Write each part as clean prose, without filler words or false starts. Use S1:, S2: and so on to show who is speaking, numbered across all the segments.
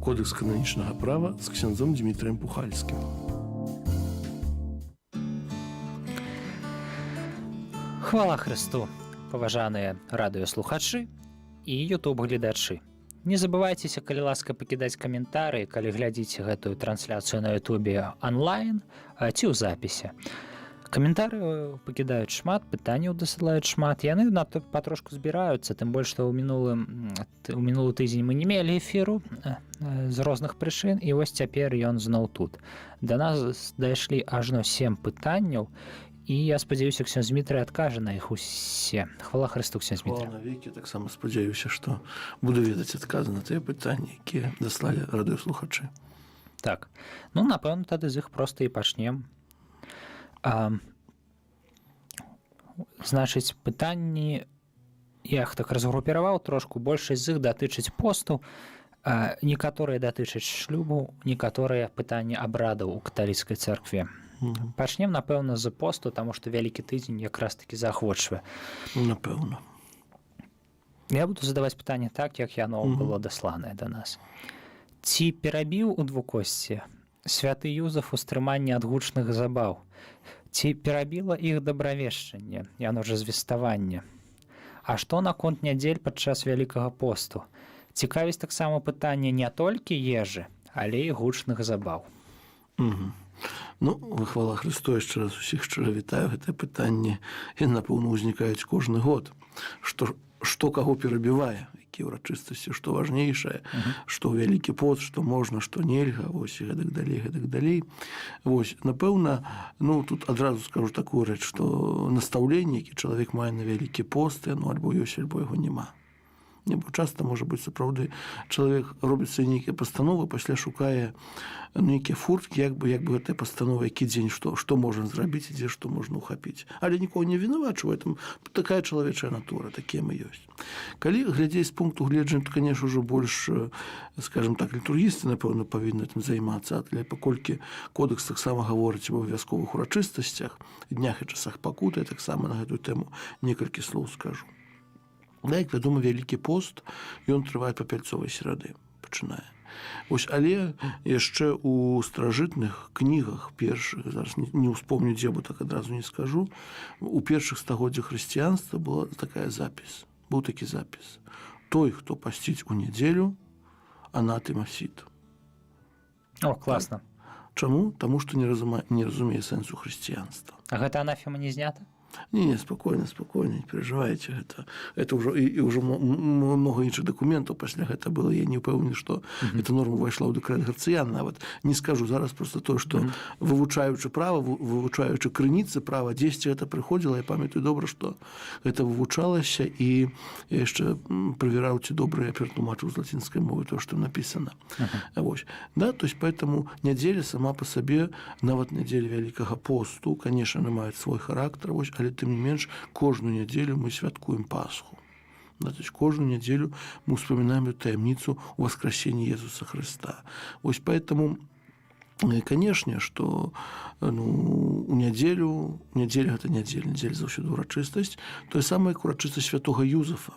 S1: Кодекс кананічнага права з ксяндзом Дмітрыем Пухальскім.
S2: Хвала Христу, паважаныя радыёслухачы і ютуб-гледачы. Не забывайцеся, калі ласка, пакідаць каментары, калі глядзіце гэтую трансляцыю на ютубе онлайн ці ў запісе. Каментары пакідаюць шмат, пытанняў дасылаюць шмат. Яны патрошку збіраюцца, тым больш, што ў мінулы тыдзень мы не мелі эфіру з розных прычын, і вось цяпер ён зноў тут. Да нас дайшлі ажно 7 пытанняў, і я спадзяюся, ксёндз Дмітрый адкажа на іх усе. Хвала Христу, ксёндз Дмітрый.
S1: Хвала навекі, таксама спадзяюся, што буду ведаць адказы на тыя пытанні, якія даслалі радыёслухачы.
S2: Так, ну, напэўна, тады з іх проста і пачнем. Значыць, пытанні я іх так разгрупіраваў трошку, большасць з іх датычыць посту, некаторыя датычаць шлюбу, некаторыя пытанні абрадаў у каталіцкай царкве. Пачнем, напэўна, з посту, таму што вялікі тыдзень якраз такі заахвочвае.
S1: Напэўна.
S2: Я буду задаваць пытанне так, як яно было дасланае да нас. Ці перабіў у двукосці святы Юзаф устрыманне ад гучных забаў? Ці перабіла іх добравешчанне, яно ж звеставанне? А што наконт нядзель падчас вялікага посту? Цікавіць таксама пытанне не толькі ежы, але і гучных забаў.
S1: Ну, хвала Христу, яшчэ раз усіх шчыра вітаю. Гэтае пытанне, напэўна, узнікаюць кожны год. Што каго перабівае, якія ўрачыстасці, што важнейшае, што вялікі пост, што можна, што нельга, вось, і гэтак далей. Вось, напэўна, ну, тут адразу скажу такую рэч, што настаўленне, які чалавек мае на вялікі пост, ну, альбо ёсць, альбо яго няма. Бо часта, можа быць, сапраўды, чалавек робіцца нейкія пастановы, пасля шукае нейкія фурткі, як бы гэтая пастанова, які дзень, што можна зрабіць, і дзе што можна ўхапіць. Але нікого не вінавачваю, там такая чалавечая натура, такія мы ёсць. Калі глядзець з пункту гледжання, то, конечно, ўжо больш, скажем так, літургісты, напэўна, павінны этим займацца, але паколькі кодекс таксама гаворыць аб абавязковых урачыстасцях, днях і часах пакуты, я таксама на гэтую тэму некалькі слоў скажу. Да, як вядома, вялікі пост, ён трывае па пяльцовай серады, пачынае. Вось, але яшчэ у старажытных кнігах першых, зараз не ўспомню, дзе, бо так адразу не скажу, у першых стагоддзях хрысціянства была такая запіс, быў такі запіс. Той, хто пасціць у нядзелю, анатема сіт.
S2: О, класна.
S1: Чаму? Таму, што не разумее сэнсу хрысціянства.
S2: А гэта анафема не знята?
S1: Не, спокойно, не переживайте. Это уже много іншых документов пасля гэта было. Я не упэўнены, што эта норма вайшла ў дэкрэт Гарцыяна. Нават не скажу зараз просто то, што вывучаючы права, вывучаючы крыніцы права, дзесьці гэта прыходзіла, я памятаю добра, што гэта вывучалася, і я яшчэ правяраў, ці добра я ператлумачыў з лацінскай мовы то, што напісана. Вось. Да, то есть поэтому нядзеля сама па сабе, нават нядзеля вялікага посту, конечно, она мае свой характар, вось, але тым не менш, кожную нядзелю мы святкуем Пасху. Да, то есть кожную нядзелю мы вспоминаем таямніцу воскресения Иисуса Христа. Вось поэтому, конечно, что у нядзелю, неделя заўсёды урачыстасць, тое самае, як урачыстасць святога Юзафа.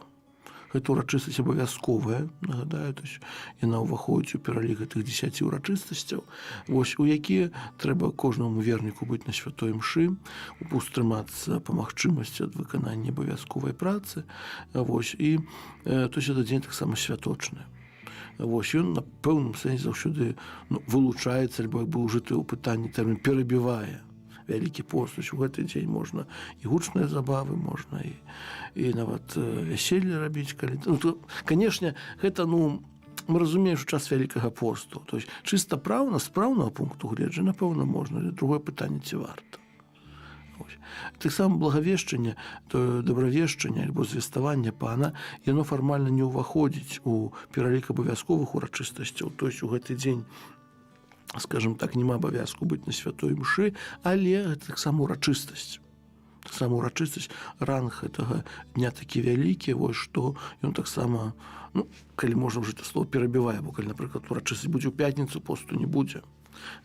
S1: Гэта урачыстасць абавязковая, нагадаю, то есть яна ўваходзіць у пералік гэтых 10 урачыстасцяў, вось, у якія трэба кожнаму верніку быць на святой мшы, устрымацца па магчымасці ад выканання абавязковай працы, вось, і то есть этот дзень таксама святочны. Вось, ён на пэўным сэнсе заўсёды вылучаецца, альбо як быў ужыты ў пытанні тэрмін перабівае вялікі пост. У гэты дзень можна і гучныя забавы, можна і нават вяселле рабіць. Канешне, гэта, мы разумеем, што час вялікага посту. То есть чыста праўна, з праўнага пункту гледжання, напэўна, можна, але другое пытанне, ці варта. Таксама благавешчанне, то добравешчанне альбо звеставанне Пана, яно фармальна не ўваходзіць у пералік абавязковых урачыстасцяў. То есть у гэты дзень, скажем так, няма абавязку быць на святой мшы, але гэта таксама урачыстасць. Таксама урачыстасць, ранг гэтага дня такі вялікі, вось, што ён таксама, калі можна ўжыць слово, перабівае, бо калі, напрыклад, урачыстасць будзе ў пятніцу, посту не будзе.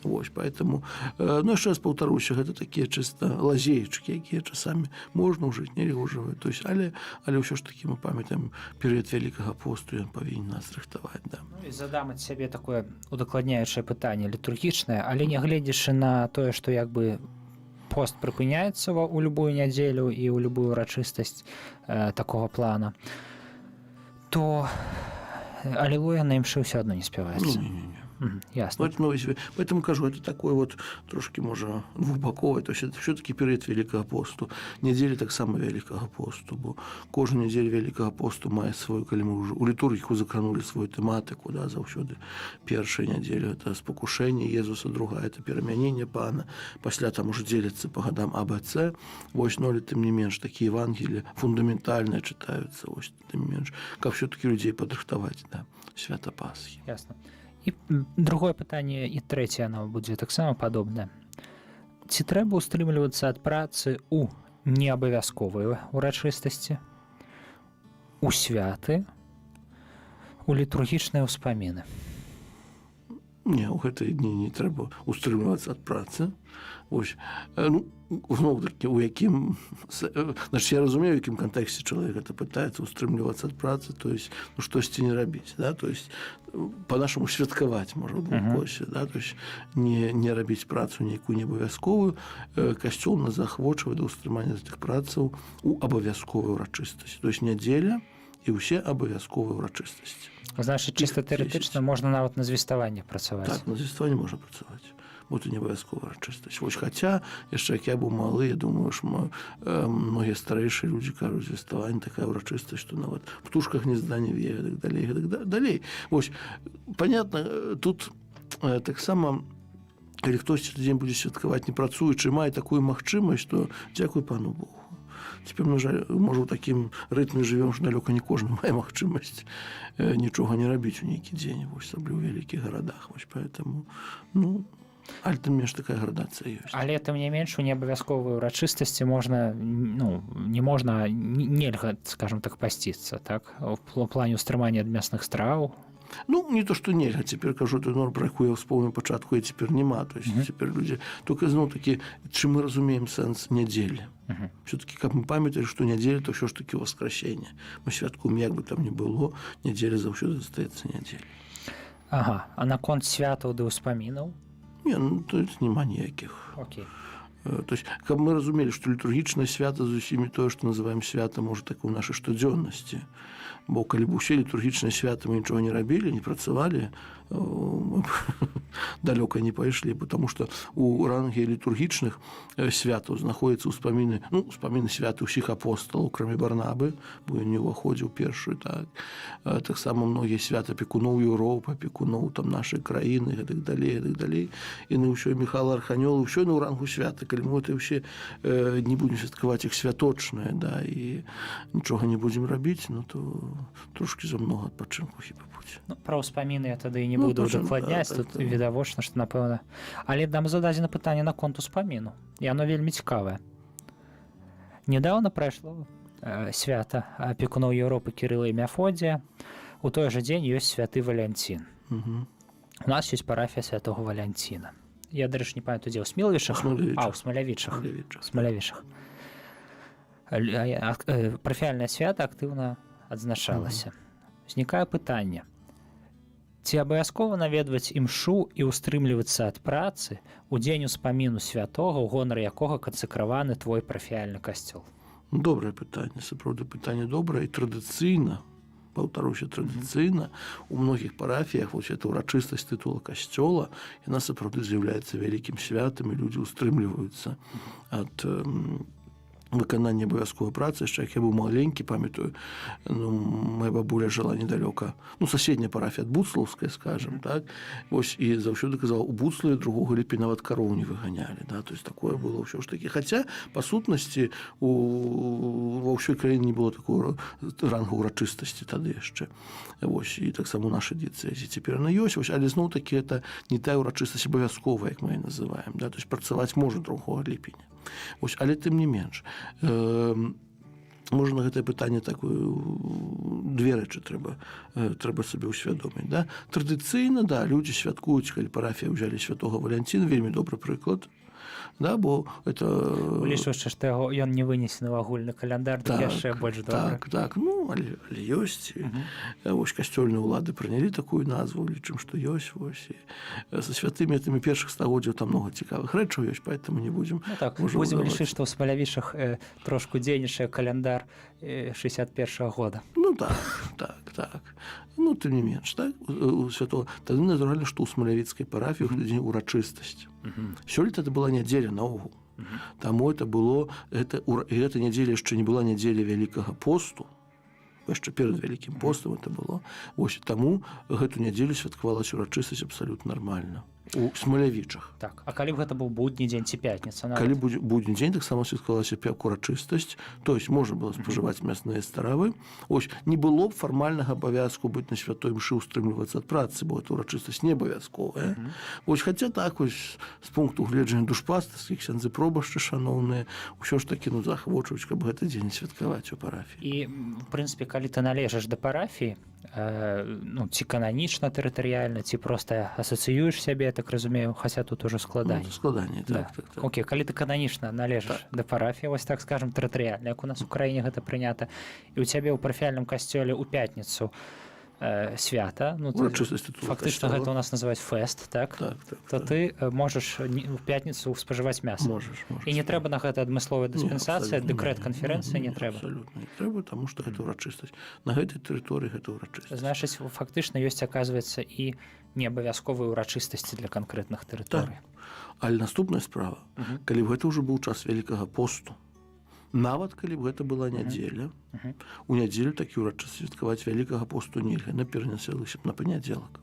S1: Вось, поэтому, ну, яшчэ раз паўтаруся, гэта такія чыста лазеечкі, якія часамі можна ўжыць, нельга ўжываць. То есть, але ўсё ж такі мы памятаем перыяд Вялікага посту, ён павінен нас рыхтаваць. Да.
S2: Ну, і задам ад сябе такое удакладняючае пытанне літургічнае, але нягледзячы на тое, што як бы пост прыпыняецца ў любую нядзелю і ў любую урачыстасць такога плана, то алілуя на імшы ўсё адно не спяваецца.
S1: Не.
S2: Ясно.
S1: Поэтому кажу, это такой вот трошки, можа, двухбаковый, то есть это все-таки перыяд Великого посту. Недели так само Великого посту, бо кожную неделю Великого посту мае свою, калі мы уже у літургіку закранули свою тематику, да, заўсёды першая неделя это спокушение Езуса, другая это перамянение Пана, пасля там уже делятся по годам АБЦ, вось, но тым не менш такие Евангелия фундаментальные читаются, вось, тым не менш, как все-таки людей подрыхтовать, да, свята Пасхи.
S2: Ясно. І другое пытанне, і трэцяе, оно будзе таксама падобнае. Ці трэба ўстрымлівацца ад працы ў неабавязковай урачыстасці, у святы, у літургічныя ўспаміны?
S1: Не, у гэтай дні не трэба ўстрымлівацца ад працы. Вось, ну, зноў-такі, у якім... Значит, я разумею, у якім кантэксце чалавек это пытаецца ўстрымлівацца ад працы, то есть, ну, штосьці не рабіць, да, то есть, по-нашаму святкаваць, можа, косе, да, то есть, не рабіць працу нейкую неабавязковую. Касцёл нас захвочвае да ўстрымання гэтых працаў у абавязковай урачыстасці, то есть, нядзеля і ўсе абавязковыя урачыстасці.
S2: Значыць, чыста тэарэтычна можна нават на звеставаннях працаваць.
S1: Так, на звеставанні можна працаваць. Вот і не абавязковая урачыстасць. Вось, хаця, яшчэ як я быў малы, я думаю, што многія старэйшыя людзі кажуць, звеставанне такая урачыстасць, што нават птушка гнезда не вее, гэтак далей. Вось, понятно, тут таксама, калі хтосьці дзень будзе святкаваць не працуючы, мае такую магчымасць, што дзякуй Пану Богу. Цяпер, на жаль, можа, у такім рытме жывём, што далёка не кожны мае магчымасць нічога не рабіць у нейкі дзень, вось, асабліва ў вялікіх гарадах. Вось, поэтому, ну, але тым не менш такая градацыя ёсць. Але
S2: тым не менш у неабавязковай урачыстасці можна, ну, не можна, нельга, скажем так, пасціцца, так? У плане ўстрымання ад мясных страў.
S1: Ну, не то, што нельга, цяпер кажу, той норм, про якую я ўспомню пачатку, і цяпер няма. То есть цяпер людзі, толькі зноў-такі, чым мы разумеем сэнс нядзелі. Все-таки, каб мы памяталі, што нядзеля, то ўсё ж такі ўваскрасенне. Мы святкуем, як бы там не было, нядзеля заўсёды застаецца нядзеля.
S2: Ага, а наконт святаў ды ўспамінаў?
S1: Не, ну, то есть няма ніякіх.
S2: Окей.
S1: То есть, каб мы разумелі, што літургічнае свята зусім не тое, што называем свята, можа, так у нашай штодзённасці. Бо калі б усе літургічныя святы мы нічога не рабілі, не працавалі, далёка не пайшлі, потому што у ранге літургічных святаў знаходзяцца ўспаміны, ну, ўспаміны святы ўсіх апосталаў, кроме Барнабы, бо ён не ўваходзіў першую, так. Таксама многія святы апекуноў Еўропы, апекуноў там нашай краіны, гэтак далей. І на ўсё Міхала Арханёла, ўсё на ў рангу свята, калі мы гэта ўсе не будзем святкаваць іх святочнае, да, і нічога не будзем рабіць, ну, то трошкі замнога адпачынку хіба будзе.
S2: Ну, пра ўспаміны я тады і не буду удакладняць, тут відавочна, што, напэўна. Але нам зададзена пытанне наконт успаміну, і оно вельмі цікавае. Нядаўна прайшло свята апекуноў Еўропы Кірыла і Мефодія. У той жа дзень ёсць святы Валянцін. У нас ёсць парафія святого Валянціна. Я, дарэчы, не памятаю, дзе ў Смілавічах? А, ў Смалявічах. Парафіяльнае свята актыўна адзначалася. Узнікае пытанне. Ці абавязкова наведваць імшу і ўстрымлівацца ад працы ў дзень успаміну святога, у гонар якога кансакраваны твой парафіяльны касцёл?
S1: Добрае пытанне, сапраўды пытанне добрае і традыцыйна, паўтаруся, традыцыйна у многіх парафіях вось эта ўрачыстасць тытула касцёла, яна сапраўды з'яўляецца вялікім святам, і людзі ўстрымліваюцца ад выканання абавязковай працы. Яшчэ як я быў маленькі, памятаю, ну, моя бабуля жыла недалёка, ну, соседняя парафія ад Буцлаўская, скажем, так, вось, і заўсёды казала, у Буцлаве 2 ліпеня нават кароў не выганялі, да, то есть такое было ўсё ж такі, хаця па сутнасці ва ўсёй краіне не было такого рангу урачыстасці тады яшчэ, вось, і таксама у нашай дыяцэзе цяпер яна ёсць, вось, але зноў-такі это не тая урачыстасць абавязковая, як мы яе называем, да, то есть працаваць можна 2 ліпеня. Вось, але тым не менш, можна гэтае пытанне такое две рэчы трэба сабе ўсвядоміць. Да? Традыцыйна, да, людзі святкуюць, калі парафія ўзялі святога Валянціна, вельмі добры прыклад. Да, бо это...
S2: Улічваючы, што ён не вынесены ў агульны каляндар, так, яшчэ больш добра.
S1: Так, ну, але ёсць. Вось касцёльныя ўлады прынялі такую назву, лічым, што ёсць. Вось. І са святымі этымі першых стагоддзяў там много цікавых рэчаў ёсць, поэтому не будзем...
S2: Ну так, будзем лічыць, што ў Смалявічах трошку дзейнічае каляндар 61-го года.
S1: Ну так. Ну, тым не менш, так? У святого... Тады натуральна, што ў Смалявіцкай парафіі дзень урачыстасць. Сёлета это была нядзеля наогул. Таму это было... Гэта нядзеля яшчэ не была нядзеля Вялікага посту. Яшчэ перад Вялікім постам это было. Вось таму гэту нядзелю святкавалася урачыстасць абсалютна нармальна. У Смалявічах.
S2: Так, а калі б гэта быў будні дзень ці пятніца?
S1: Калі будні дзень, таксама святкавалася урачыстасць, то есть можна было спажываць мясныя стравы. Ось, не было б фармальнага абавязку быць на святой мшы, устрымлівацца ад працы, бо эта урачыстасць не абавязковая. Вось, хаця так, ось, з пункту гледжання душпастарскіх, ксяндзы пробашчы шаноўныя, ўсё ж такі, ну, захвочваюць, каб гэты дзень святкаваць у парафіі.
S2: І, в прынцыпе, калі ты належыш да парафіі, ну, ці кананічна тэрытарыяльна, ці проста асацыюеш сябе, так разумею, хаця тут ужо складаней.
S1: Ну, складаней, так.
S2: Окей, калі ты кананічна належыш да парафіі, вось так скажам, тэрытарыяльна, як у нас у краіне гэта прынята, і ў цябе ў парафіяльным касцёле ў пятніцу свята, ну, фактычна гэта у нас называюць фэст, так? То ты можаш у пятніцу спажываць мяса.
S1: Можаш.
S2: І не трэба на гэта адмысловая дыспенсацыя, дэкрэт канферэнцыі не трэба.
S1: Абсалютна не трэба, таму што гэта ўрачыстасць. На гэтай тэрыторыі гэта ўрачыстасць.
S2: Значыць, фактычна ёсць, аказваецца, і неабавязковыя ўрачыстасці для канкрэтных тэрыторый.
S1: Але наступная справа, калі б гэта ўжо быў час Вялікага посту, нават калі б гэта была нядзеля, у нядзелю такі ўрачыстасць святкаваць Вялікага посту нельга, перанеслася б на панядзелак.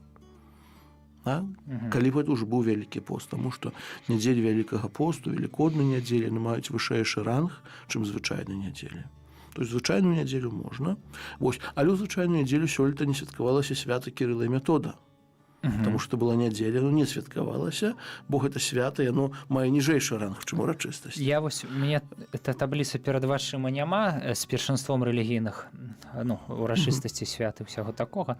S1: Калі б гэта ўжо быў Вялікі пост, таму што нядзелі Вялікага посту, велікодныя нядзелі маюць вышэйшы ранг, чым звычайныя нядзелі. То есть звычайную нядзелю можна. Вось, але ў звычайную нядзелю сёлета не святкавалася свята Кірыла і Метода. Таму што была нядзеля, не святкавалася, бо гэта свята, яно мае ніжэйшы ранг, чым урачыстасць.
S2: Я вось, у мяне табліца перад вачыма няма з першынством рэлігійных, ну, урачыстасці святы ўсяго такога.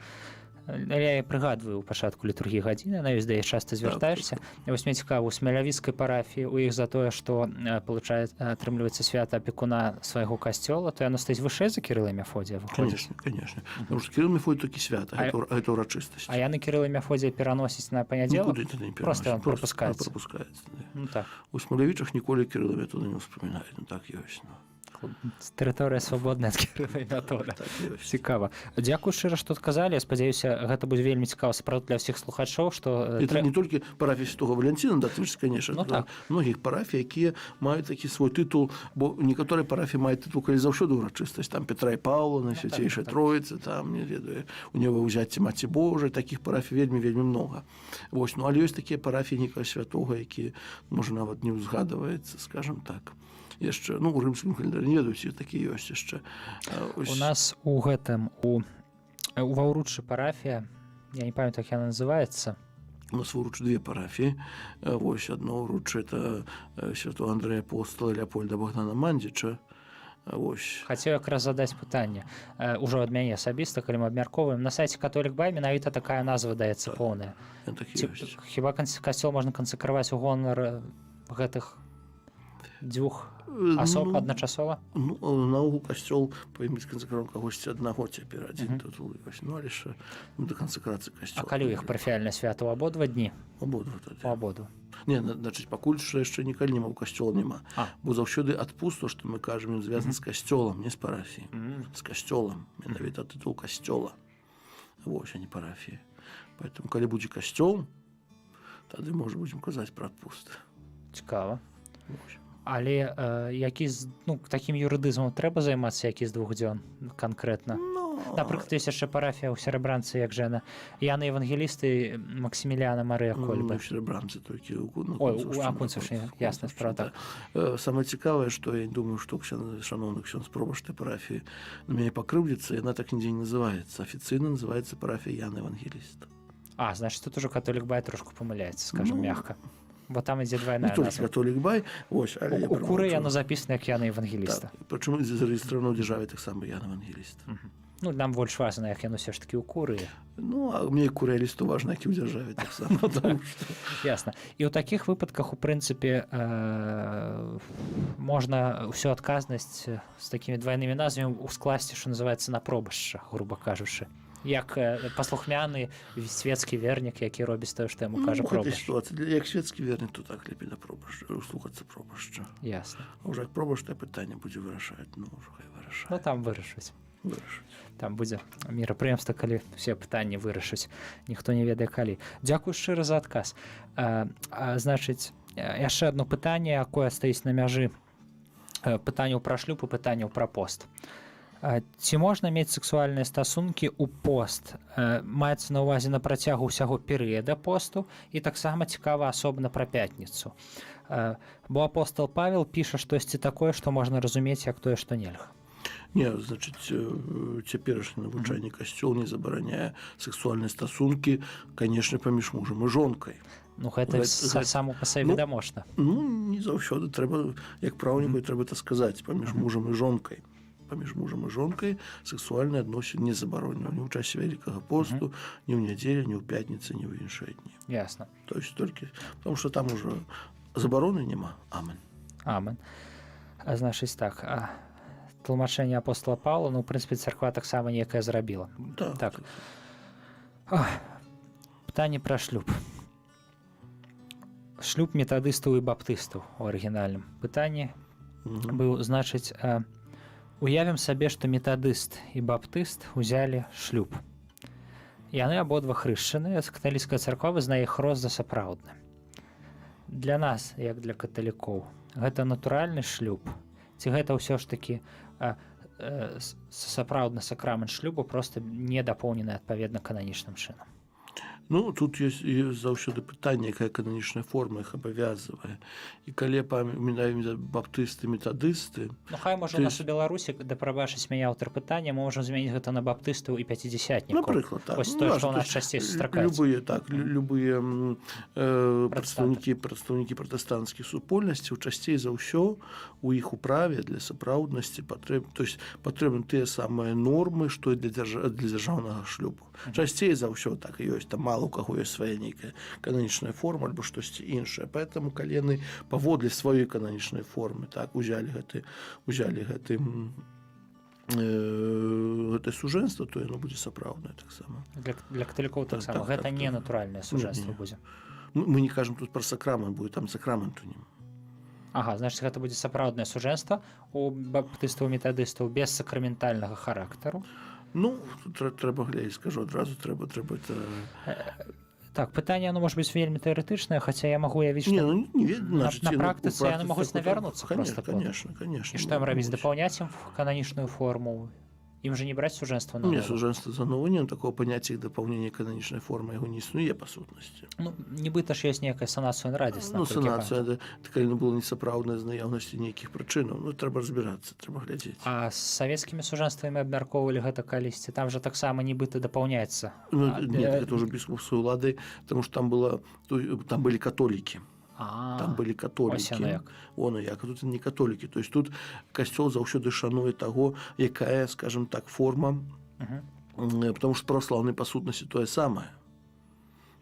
S2: Я прыгадваю ў пачатку літургіі гадзіны, на ёсць, да я часта звяртаешся. Вось мне цікава, у Смалявіцкай парафіі у іх за тое, што атрымліваецца свята апекуна свайго касцёла, то яно стаіць вышэй за Кірыла і Мефодія выходзіць?
S1: Конечно. Потому што Кірыл і Мефодій толькі свята, гэта ўрачыстасць.
S2: А яны Кірыла і Мефодія пераносіць на панядзелак? Проста ён прапускаецца.
S1: Ну так. У Смалявічах ніколі Кірыла і Метода не ўспамінаюць, ну так ёсць.
S2: Тэрыторыя свабодная ад Кірыла і Метода. Цікава. Дзякую шчыра, што адказалі. Я спадзяюся, гэта будзе вельмі цікава сапраўды для ўсіх слухачоў, што...
S1: Это не толькі парафія святога Валянціна, да, ты ж, конечно, многіх парафій, якія маюць такі свой тытул, бо некаторыя парафіі маюць тытул, калі заўсёды ўрачыстасць, там Петра і Паўла, Найсвяцейшая Троіца, там, не ведаю, у него ўзяцце Маці Божай, такіх парафій вельмі многа. Вось, ну, але ёсць такія парафіі некага святога, які, можа, нават не ўзгадваецца, скажам так. Яшчэ, ну, у рымскім календары не ведаюць, такі ёсць яшчэ.
S2: У нас у гэтым, у Ваўручы парафія, я не памятаю, як яна называецца.
S1: У нас в Уручы две парафіі. Вось, одна Уручы, это святого Андрэя Апостола, Леапольда Богдана Мандзіча.
S2: Хацеў якраз задаць пытанне ўжо ад мяне асабіста, калі мы абмяркоўваем. На сайце Католік.бай менавіта такая назва даецца поўная. Хіба касцёл можна кансакраваць у гонар гэтых дзвюх асоб адначасова?
S1: Ну, наогул касцёл павінен быць кансакраваны кагосьці аднаго цяпер, адзін тытул ёсць. Ну, але ж да кансакрацыі касцёла.
S2: А калі ў іх парафіяльнае свята ў абодва дні?
S1: Абодва тады.
S2: У абодва.
S1: Не, значыць, пакуль што яшчэ нікалі няма, у касцёла няма. Бо заўсёды адпуст, што мы кажам, ён звязаны з касцёлам, не з парафіяй. З касцёлам. Менавіта тытул касцёла. Вось, а не парафіі. Поэтому, калі будзе касцёл, тады, можа, будзем казаць пра адпуст.
S2: Цікава. Але які такім юрыдызмам трэба займацца, які з 2 дзён канкрэтна? Напрыклад, ёсць яшчэ парафія ў Серабранцы, як жа Яна Евангелісты, Максіміліана Марыя Кольба.
S1: У Серабранцы толькі ў
S2: Акунцаўшчыне, ясна, справа так.
S1: Самае цікавае, што я думаю, што шаноўны ксёндз пробашчай парафіі на мяне пакрыўдзіцца, яна так нідзе не называецца. Афіцыйна называецца парафія Яна Евангеліста.
S2: Значыць, тут ужо Католік.бай трошку памыляецца, скажам мякка. Бо там ідзе двайная назва.
S1: Не толькі Католік.бай, вось, але...
S2: У Куры яно запісана як Яна Евангеліста.
S1: Прычым зарэгістравана ў дзяржаве таксама Яна Евангеліста.
S2: Ну, нам больш важна, як яно ўсё ж такі ў курыі.
S1: Ну, а мне курыялісту важна, які ў дзяржаве таксама.
S2: Ясна. І ў такіх выпадках, у прынцыпе, можна ўсю адказнасць з такімі двайнымі назвамі ускласці, што называецца на пробашча, груба кажучы. Як паслухмяны свецкі вернік, які робіць тое, што яму кажа пробашч.
S1: Як свецкі вернік, то так лепей на пробашча, слухацца пробашча.
S2: Ясна.
S1: Уже як пробашча пытанне будзе вырашаць, ну, ўжо хай вырашаць.
S2: Ну, там вырашаць. Там будзе мерапрыемства, калі ўсе пытанні вырашаць, ніхто не ведае калі. Дзякуй шчыра за адказ. Значыць, яшчэ адно пытанне, якое стаіць на мяжы пытанняў пра шлюб і пытанняў пра пост. Ці можна мець сексуальныя стасункі ў пост? Маецца на ўвазе на працягу ўсяго перыяда посту, і таксама цікава асобна пра пятніцу. Бо апостол Павел піша штосьці такое, што можна разумець як тое, што нельга.
S1: Не, значыць, цяперашняе навучанне касцёл не забараняе сексуальныя стасункі, канешне, паміж мужам і жонкай.
S2: Ну, гэта само па сабе відавочна.
S1: Ну, не заўсёды трэба, як праўніку, трэба это сказаць, паміж мужам і жонкай. Паміж мужам і жонкай сексуальныя адносіны не забаронены ні ў часе вялікага посту, ні ў нядзелю, ні ў пятніцы, ні ў іншыя дні.
S2: Ясна.
S1: То есть толькі, потому што там ужо забароны няма. Амен.
S2: Амен. Значыць так, тлумачэнне апостола Паўла, ну, у прынцыпе, царква таксама некае зрабіла. Так. Пытанне пра шлюб. Шлюб метадыстаў і баптыстаў у арыгінальным пытанні быў, значыць, уявім сабе, што метадыст і баптыст узялі шлюб. Яны абодва хрышчаныя, каталіцкая царква вызнае іх рост за сапраўдны. Для нас, як для каталікоў, гэта натуральны шлюб, ці гэта ўсё ж такі сапраўдны сакрамент шлюбу проста не дапоўнены адпаведна кананічным чынам?
S1: Ну, тут есть заўсёды пытанне, якая кананічная форма іх абавязвае. І калі памінаем баптысты, метадысты...
S2: Ну, хай, можа, у нас у Беларусі, да прабачыць мяне аўтар пытання, мы можам змяніць гэта на баптыстаў і пяцідзясятнікаў.
S1: Напрыклад, так.
S2: Вось тое, што ў нас часцей сустракаецца.
S1: Любыя прадстаўнікі пратэстанцкіх супольнасцяў часцей за ўсё у іх управе для сапраўднасці патрэбны тыя самыя нормы, што і для дзяржаўнага шлюбу. Часцей за ўсё так і ёсць, там мало у каго ёсць свая нейкая кананічная форма альбо штосьці іншае. Поэтому калі яны паводле сваёй кананічнай формы так узялі гэтае сужэнства, то яно будзе сапраўднае таксама.
S2: Для каталікоў таксама. Гэта не натуральнае сужэнства будзе.
S1: Мы не кажам тут пра сакрамент, будзе там сакраменту не.
S2: Ага, значыць, гэта будзе сапраўднае сужэнства у баптыстаў і метадыстаў без сакраментальнага характару.
S1: Ну, трэба глядзець, скажу адразу, трэба это...
S2: Так, пытанне, оно можа быць вельмі тэарэтычнае, хаця я магу уявіць, што на практыцы яны могуць навярнуцца проста.
S1: Конечно.
S2: І што ім рабіць, дапаўняць ім кананічную форму? Ім жа не браць сужэнства на нову?
S1: Не, сужэнства за нову, не, такого паняцця як дапаўнення кананічнай формы яго не існуе па сутнасці.
S2: Ну, нібыта ж ёсць нейкая санацыя на радзіс.
S1: Ну, санацыя, калі не было несапраўднай з наяўнасці нейкіх прычынаў, ну, трэба разбірацца, трэба глядзець.
S2: А з савецкімі сужэнствамі абмяркоўвалі гэта калісьці? Там жа таксама нібыта дапаўняецца.
S1: Ну, нет, гэта ўжо біскупскай улады, таму што там былі католікі. Там былі католікі. Оно як, а тут не католікі. То есть тут касцёл заўсёды шануе таго, якая, скажем так, форма, потому что правослаўны па сутнасці тое самае.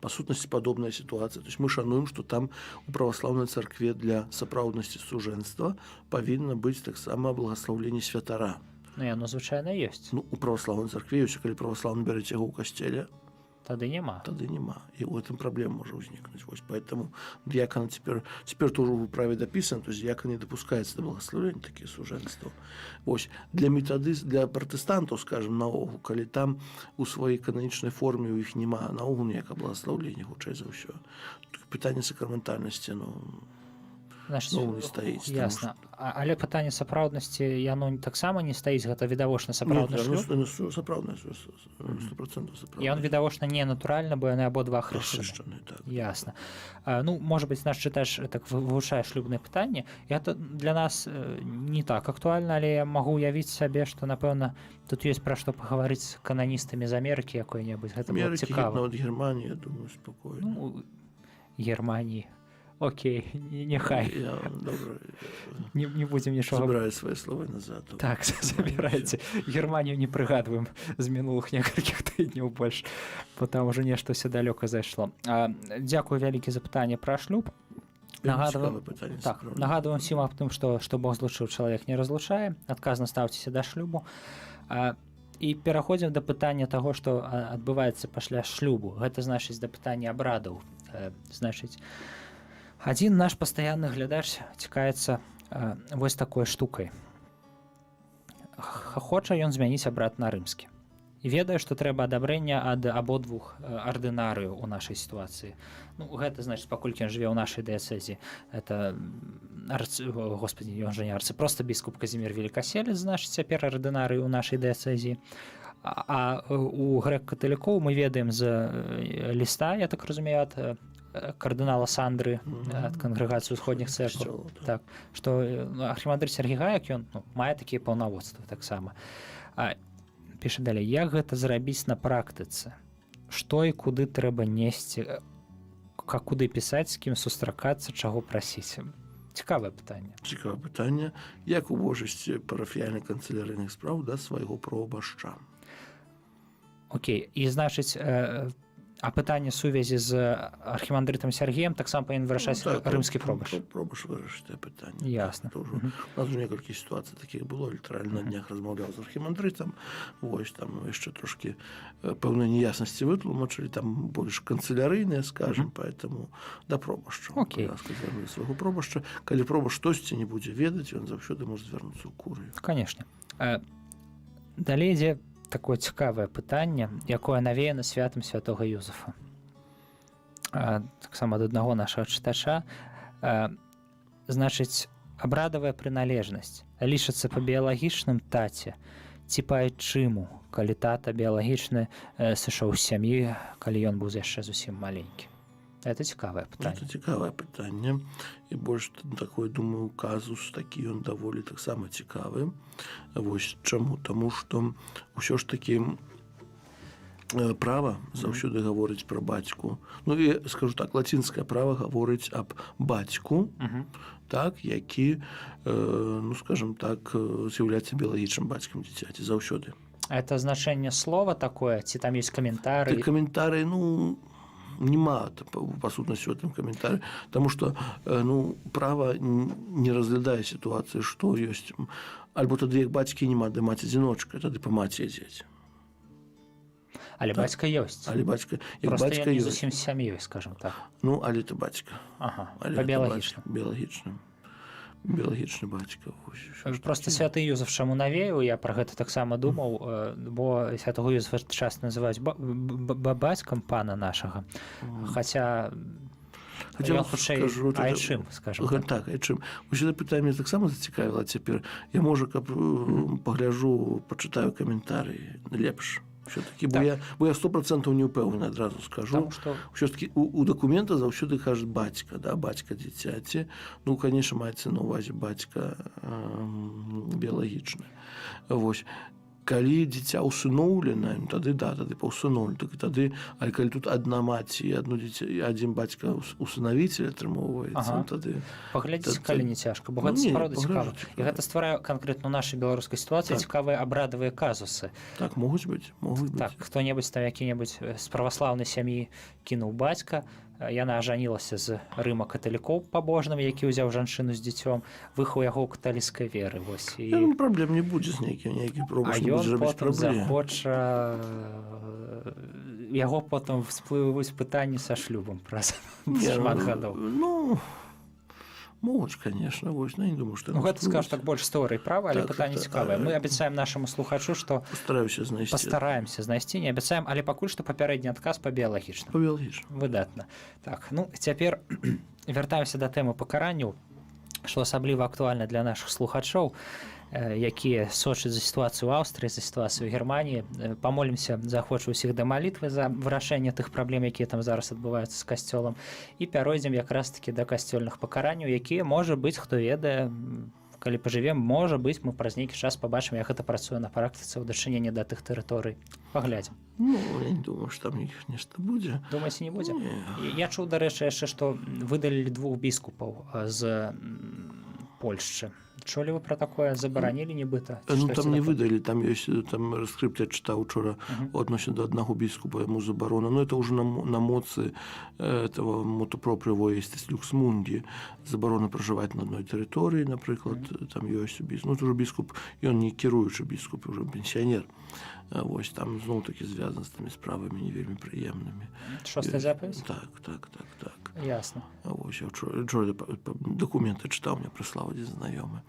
S1: Па сутнасці падобная сітуацыя. То есть мы шануем, што там у праваслаўнай царкве для сапраўднасці сужэнства павінна быць таксама благаслаўленне святара.
S2: Ну, яно звычайна ёсць.
S1: Ну, у праваслаўнай царкве ёсць, калі праваслаўны бярэце яго ў касцеле,
S2: Тады няма.
S1: И в этом проблема может возникнуть. Поэтому диакон теперь тоже в праве дописано, то есть диакон не допускается до благословения такие суженства. Для методистов, для протестантов, скажем, наогул, коли там у своей каноничной форме у их нема наогул ніякого благословения, хутчэй за ўсё. Питание сакраментальности, не стаіць.
S2: Ясна. Але пытанне сапраўднасці яно таксама не стаіць, гэта відавочна сапраўдны шлюб?
S1: Сапраўдна, 100% сапраўдна.
S2: І ён відавочна не натуральна, бо яны абодва хрышчаны.
S1: Так.
S2: Ясна. Ну, можа быць, наш чытач так вывучае шлюбнае пытанне. Это для нас не так актуальна, але я магу уявіць сабе, што, напэўна, тут ёсць пра што пагаварыць з кананістамі з Амерыкі якой-небудзь. Гэта было цікава.
S1: Германії, я думаю, спакойна.
S2: Германії. Окей, няхай.
S1: Я добра,
S2: Не будзем нічога.
S1: забираю свае словы назад.
S2: Так, забірайце. Германію не прыгадваем з мінулых некалькіх тыдняў больш, бо там уже нешта ўсё далёка зайшло. Дзякую вялікі за пытанне пра шлюб. Нагадваем усім аб тым, што Бог злучыў, чалавек не разлучае, адказна стаўцеся да шлюбу. І пераходзім да пытання таго, што адбываецца пасля шлюбу. Гэта значыць да пытання абрадаў. Значыць, адзін наш пастаянны глядач цікаецца вось такой штукай. Хоча ён змяніць абрад на рымскі. І ведае, што трэба адабрэнне ад абодвух ардынарыяў у нашай сітуацыі. Ну, гэта значыць, паколькі ён жыве ў нашай дыяцэзі, это господі, ён жа не арцы, проста біскуп Казімір Велікаселец, значыць, цяпер ардынарый у нашай дыяцэзі. А у грэк-каталікоў мы ведаем з ліста, я так разумею, ад кардынала Сандры ад кангрэгацыі ўсходніх цэркваў, так, што архімандрыт Сергій Гаек, ён мае такія паўнаводствы таксама. Піша далей, як гэта зрабіць на практыцы? Што і куды трэба несці? Куды пісаць, з кім сустракацца, чаго прасіць? Цікавае пытанне.
S1: Цікавае пытанне. Як убожыць парафіяльных канцылярыйных спраў да свайго правабашча?
S2: Окей, і значыць, а пытанне сувязі з архімандрытам Сергеем таксама павінен вырашаць рымскі пробаш.
S1: Пробаш вырашыць тое пытанне.
S2: Ясна.
S1: У нас уже некалькі сітуацый такіх было, літаральна на днях размаўляў з архімандрытам, вось там яшчэ трошкі пэўнай неяснасці вытлумачылі, там больш канцылярыйныя, скажем, поэтому да пробашча.
S2: Окей.
S1: Сказалі свайго пробашча. Калі пробаш штосьці не будзе ведаць, ён заўсёды можа звярнуцца ў курыю.
S2: Канешне. Далей ідзе такое цікавае пытанне, якое навеяна святам святога Юзафа. Таксама ад аднаго нашага чытача. Значыць, абрадавая прыналежнасць лічыцца па біялагічным таце ці па айчыму, калі тата біялагічны сышоў з сям'і, калі ён быў яшчэ зусім маленькі. Это цікавае пытанне.
S1: Это цікавае пытанне. І больш такой, думаю, казус такі ён даволі таксама цікавы. Вось чаму? Таму што ўсё ж такі права заўсёды гаворыць пра бацьку. Ну і скажу так, лацінскае права гаворыць аб бацьку, так, які, ну скажем так, з'яўляецца біялагічным бацькам дзіцяці заўсёды.
S2: А это значэнне слова такое, ці там ёсць каментары?
S1: Каментары, ну, нема па сутнасці ў гэтым каментары, таму што права не разглядае сітуацыю, што ёсць. Альбо тады як бацькі няма, ды маці адзіночка, тады па маці ідзець.
S2: Але бацька ёсць.
S1: Але бацька ёсць.
S2: Проста ён не зусім з сям'ёй, скажам так.
S1: Ну, але ты бацька.
S2: Ага, па-біялагічным.
S1: Біялагічны бацька.
S2: Проста святы Юзаф чаму навеяў, я пра гэта таксама думаў, бо святого Юзафа часта называюць бацькам пана нашага. Хаця ён хутчэй айчым, скажам так.
S1: Так, айчым. Вось гэта пытанне мяне таксама зацікавіла цяпер. Я, можа, каб пагляджу, пачытаю каментарыі лепш. Все-таки, бо я 100% не ўпэўнены, адразу скажу. Все-таки у дакумента заўсёды кажа бацька, да, бацька дзіцяці. Ну, конечно, маецца на ўвазе бацька біялагічны. Вось. Калі дзіця ўсыноўлена, тады да, тады паўсыноўлена, так і тады, але калі тут адна маці і адзін бацька усынавіцель атрымоўваецца, тады...
S2: Паглядзіце, калі не цяжка, бо гэта сапраўды цікава. І гэта стварае канкрэтна ў нашай беларускай сітуацыі цікавыя абрадавыя казусы.
S1: Так, могуць быць.
S2: Так, хто-небудзь там які-небудзь з праваслаўнай сям'і кінуў бацька, яна ажанілася з Рыма каталікоў пабожным, які ўзяў жанчыну з дзіцём, выхаў яго ў каталіцкай веры.
S1: Праблем не будзе з нейкі пробаш, не будзе зрабіць праблем.
S2: Захоча... Яго потым всплываюць пытанні са шлюбам праз шмат гадоў.
S1: Ну... Могуць, конечно, вось, не думаю, што...
S2: Ну, гэта, скажу так, больш тэорыі права, але пытанне цікавае. Мы абяцаем нашаму слухачу, што... Пастараемся знайсці, не абяцаем, але пакуль што папярэдні адказ па біялагічным.
S1: Па біялагічным.
S2: Выдатна. Так, ну, цяпер вяртаемся да тэмы пакаранняў, што асабліва актуальна для нашых слухачоў, якія сочаць за сітуацыю ў Аўстрыі, за сітуацыю ў Германіі. Памолімся, захочу ўсіх да малітвы за вырашэнне тых праблем, якія там зараз адбываюцца з касцёлам, і пяройдзем якраз такі да касцёльных пакаранняў, якія, можа быць, хто ведае, калі пажывем, можа быць, мы праз нейкі час пабачым, як гэта працуе на практыцы ў дачыненні да тых тэрыторый. Паглядзім.
S1: Ну, я не думаю, што там нешта будзе.
S2: Думаеце, не будзе?
S1: Не.
S2: Я чуў, дарэчы, яшчэ, што выдалілі 2 біскупаў з Польшчы. Чулі вы пра такое? Забаранілі нібыта?
S1: Ну, там не выдалі, там ёсць там раскрыпт, я чытаў учора адносін да аднаго біскупа, яму забарона. Ну, это уже на моцы этого мотопропривоістасць люксмунді. Забарона пражываць на адной тэрыторыі, напрыклад, там ёсць біскуп. Ну, уже біскуп, ён не кіруючы біскуп, уже пенсіянер. Вось там зноў-такі звязан з тымі справамі не вельмі прыемнымі.
S2: 6-я запаведь?
S1: Так.
S2: Ясна.
S1: Вось я вчора дакументы чытаў, мне прыслаў адзін знаёмы.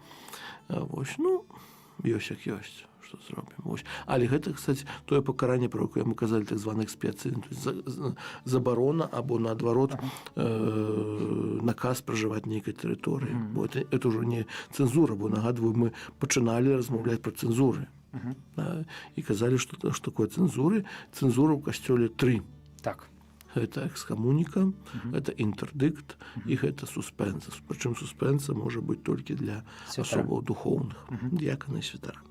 S1: Вось, ну, ёсць як ёсць, што зробім. Вось. Але гэта, кстати, тое пакаранне, про якое мы казалі, так званых спецыяй, забарона або наадварот наказ пражываць нейкай тэрыторыі. Бо это ўжо не цэнзура, бо нагадваю, мы пачыналі размаўляць пра цэнзуры. І казалі, што такое цэнзуры. Цэнзура ў касцёле 3.
S2: Так.
S1: Гэта экскамуніка, гэта інтэрдыкт і гэта суспенса. Прычым суспенса можа быць толькі для асобаў духоўных, дыякана і святара.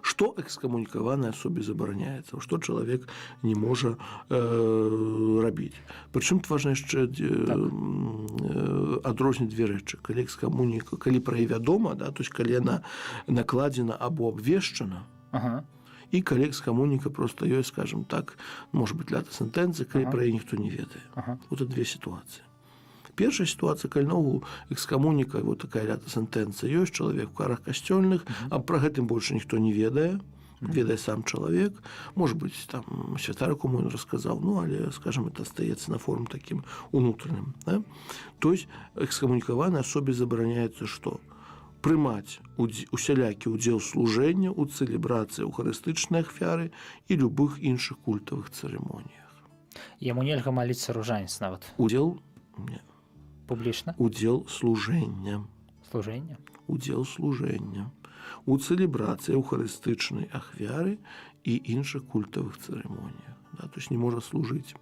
S1: Што экскамунікаванай асобе забараняецца, што чалавек не можа рабіць. Прычым важна яшчэ адрозніць 2 рэчы. Калі экскамуніка, калі пра яе вядома, да, то есть калі яна накладзена або абвешчана, і калі экскамуніка просто ёсць, скажем так, можа быць лята сентэнцыя, калі пра яе ніхто не ведае. Вот 2 сітуацыі. Першая сітуацыя, калі наогул экскамуніка, вот такая лята сентэнцыя ёсць, чалавек у карах касцёльных, а пра гэтым больше ніхто не ведае, ведае сам чалавек, можа быць, там святар, кому ён расказаў, ну, але, скажем, это астаецца на форум такім унутраным. Да? То есть экскамунікаванай асобе забараняецца што? Прымаць усялякі ўдзел служэння ў цэлебрацыі эўхарыстычнай ахвяры і любых іншых культавых цырымоніях.
S2: Яму нельга маліцца ружанец нават.
S1: Удзел
S2: публічна?
S1: Удзел служэння.
S2: Служэння?
S1: Удзел служэння у цэлебрацыі эўхарыстычнай ахвяры і іншых культавых цырымоніях. Да, то есть не можа служыць.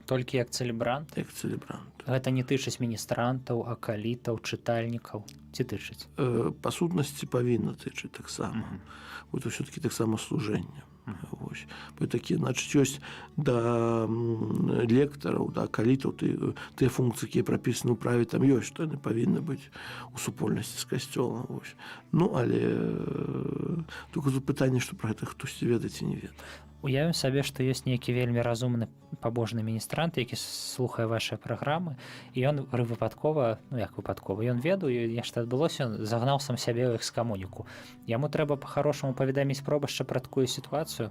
S2: Толькі як цэлебрант?
S1: Як цэлебрант.
S2: Гэта не тычыць міністрантаў, акалітаў, чытальнікаў? Ці тычыць?
S1: Па сутнасці павінна тычыць таксама. Вот ўсё-такі таксама служэнне. Вось. Такі, значыць, ёсць да лектараў, да акалітаў, тыя функцыі, якія прапісаны ў праве, там ёсць, што яны павінны быць у супольнасці з касцёлам. Вось. Ну, але толькі тут пытанне, што пра гэта хтосьці ведае ці не ведае.
S2: Уявім сабе, што ёсць нейкі вельмі разумны пабожны міністрант, які слухае вашыя праграмы, і ён выпадкова, ну як выпадкова, ён ведае, нешта адбылося, ён загнаў сам сябе ў экскамуніку. Яму трэба па-харошаму паведаміць пробашча пра такую сітуацыю?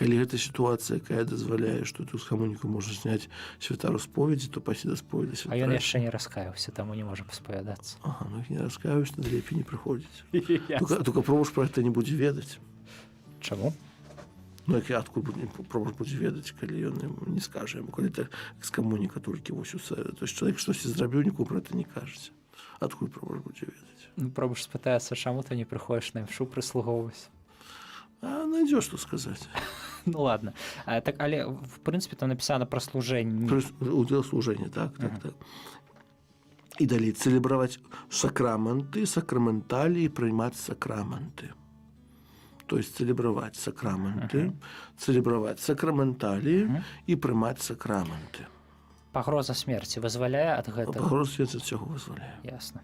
S1: Калі гэта сітуацыя, якая дазваляе, што эту экскамуніку можна зняць святару споведзі, то пайсці да споведзі святара.
S2: А ён яшчэ не раскаяўся, таму не можа паспавядацца.
S1: Ага, ну не раскаяўся, то лепей не прыходзіць. Только пробаш пра гэта не будзе ведаць.
S2: Чаму?
S1: Ну, як адкуль пробаш будзе ведаць, калі ён не скажа яму, калі так экскамуніка толькі вось усе. То есть чалавек штосьці зрабіў, нікому пра гэта не кажаце. Адкуль пробаш будзе ведаць?
S2: Ну, пробаш спытаецца, чаму ты не прыходзіш на імшу прыслугоўваць?
S1: А найдзеш, што сказаць.
S2: Ну, ладно. Так, але, в прынцыпе, там напісана пра служэнне.
S1: Удзел служэння, так. І далей цэлебраваць сакраменты, сакраменталі і прыймаць сакраменты. То есть цэлебраваць сакраменты, цэлебраваць сакраменталі і прымаць сакраменты.
S2: Пагроза смерці вызваляе ад гэтага?
S1: Пагроза смерці ад цяго вызваляе.
S2: Ясна.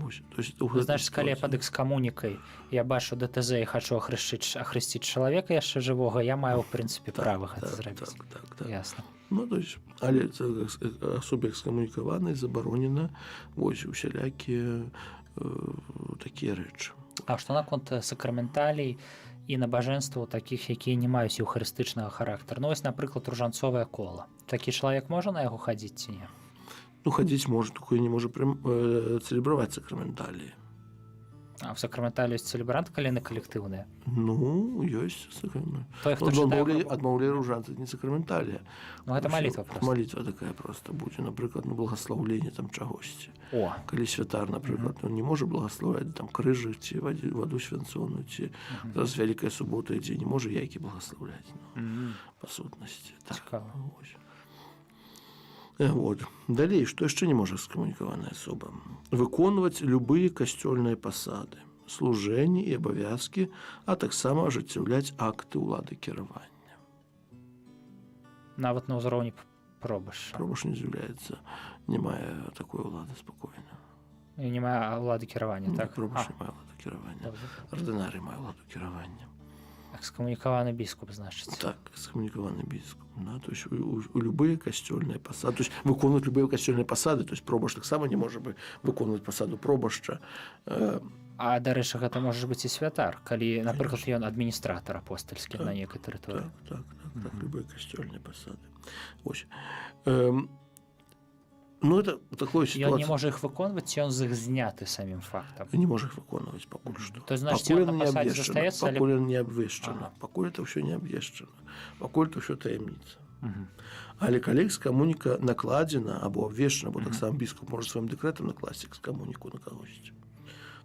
S1: Значыць,
S2: калі я пад экскамунікай я бачу ДТЗ і хачу ахрысціць чалавека яшчэ жывога, я маю, в прынцыпе, права гэта зрабіць. Ясна.
S1: Ну, то есть, але асобе экскамунікаванай забаронена вось усялякія такія рэчы.
S2: А што наконт сакраменталей і набажэнстваў такіх, якія не маюць еўхарыстычнага характару? Ну, вось, напрыклад, ружанцовае кола. Такі чалавек можа на яго хадзіць ці не?
S1: Ну, хадзіць можа, толькі не можа цэлебраваць сакраменталіі.
S2: А в сакраменталі ёсць цэлебрант, калі яны калектыўныя?
S1: Ну, ёсць сакрамент. Адмаўляе ружанцы, не сакраменталія.
S2: Ну, гэта малітва проста.
S1: Малітва такая проста будзе. Напрыклад, благаслаўленне там чагосьці. Калі святар, напрыклад, не можа благаслаўляць там крыжы ці ваду свянцоную, ці зараз вялікая субота ідзе, не можа яйкі благаслаўляць. Па сутнасці.
S2: Цікава.
S1: Вот. Далей, што яшчэ не можа скамунікаваная асоба? Выконваць любыя касцёльныя пасады, служэнні і абавязкі, а таксама ажыццяўляць акты ўлады кіравання.
S2: Нават на ўзроўні пробашча.
S1: Пробаш не з'яўляецца, не мае такой улады спакойна.
S2: І не мае ўлады кіравання, так?
S1: Пробаш не мае ўлады кіравання. Ардынарый мае ўладу кіравання.
S2: Экскамунікаваны біскуп, значыць.
S1: Так, экскамунікаваны біскуп. Да? То есть у любые касцёльныя пасады, то есть выконваць любыя касцёльныя пасады, то есть пробаш таксама не можа бы выконваць пасаду пробашча.
S2: А, дарэчы, гэта можа быць і святар, калі, напрыклад, ён адміністратар апостальскі на нейкай тэрыторыі.
S1: Так, любыя касцёльныя пасады. Вось. Ну, это такое ситуация.
S2: Ён не можа іх выконваць, ён з іх зняты самім фактам.
S1: Не можа іх выконваць пакуль што.
S2: То значыць, ён на пасадзе застаецца,
S1: пакуль не абвешчана. Пакуль это ўсё не абвешчана. Пакуль это ўсё таямніца. Але калі экскамуніка накладзена або абвешчана, бо таксама біскуп можа сваім дэкрэтам накласці экскамуніку на кагосьці.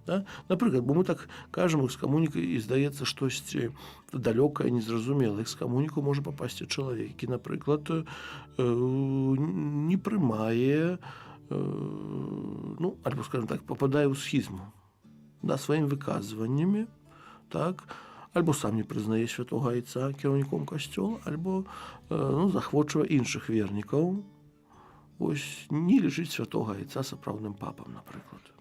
S1: Да? Напрыклад, бо мы так кажам экскамуніка і здаецца штосьці далёкае, незразумелае. Экскамуніку можа папасці чалавек, які, напрыклад, не прымае, ну, альбо, скажем так, пападае ў схізму, да, сваімі выказваннямі, так, альбо сам не прызнае святога айца кіраўніком касцёла, альбо захвочвае іншых вернікаў, ось не лічыць святога айца сапраўдным папам, напрыклад.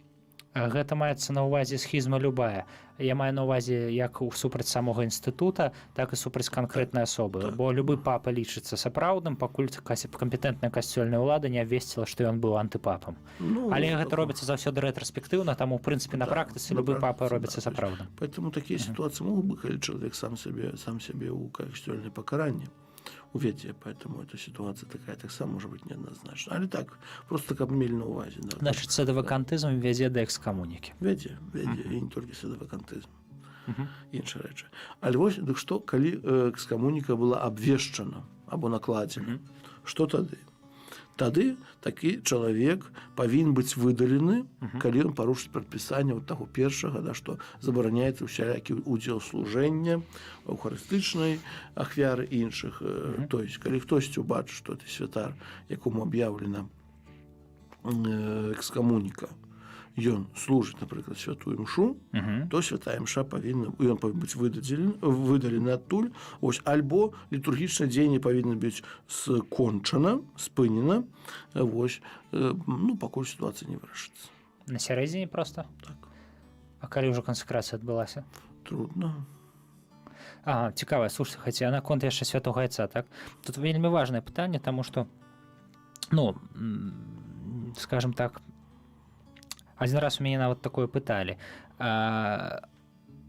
S2: Гэта маецца на ўвазе схізма любая. Я маю на ўвазе як супраць самога інстытута, так і супраць канкрэтнай асобы.
S1: Так.
S2: Бо любы папа лічыцца сапраўдным, пакуль кампетэнтная касцёльная ўлада не абвесціла, што ён быў антыпапам. Але гэта робіцца заўсёды рэтраспектыўна, таму, ў прынцыпе, на практыцы любы папа робіцца сапраўдным.
S1: Поэтому такія сітуацыі могуць быць, калі чалавек сам сябе ў касцёльнае пакаранне уведзе, поэтому эта ситуация такая таксама можа быць неадназначна. Але так, просто каб мелі на ўвазе. Да,
S2: значыць, сэдавакантызм вядзе да экскамунікі.
S1: Вядзе, і не толькі сэдавакантызм. Іншыя рэчы. Але вось, дык што, калі экскамуніка была абвешчана або накладзена, што тады? Тады такі чалавек павінен быць выдалены, калі ён парушыць прадпісанне вот таго першага, да, што забараняецца ўсялякі ўдзел служэння, эўхарыстычнай ахвяры і іншых. То есть, калі хтосьці ўбачыць, што это святар, якому аб'яўлена экскамуніка, ён служыць, напрыклад, святую імшу, то святая імша павінна быць выдалены адтуль, ось, альбо літургічнае дзеянне павінна быць скончана, спынена, вось, ну, пакуль сітуацыя не вырашыцца.
S2: На сярэдзіне проста?
S1: Так.
S2: А калі ўжо кансакрацыя адбылася?
S1: Трудно.
S2: Цікава, слушайте, хаця наконт яшчэ святога айца, так? Тут вельмі важнае пытанне, таму што, ну, скажем так, адзін раз у мяне нават такое пыталі.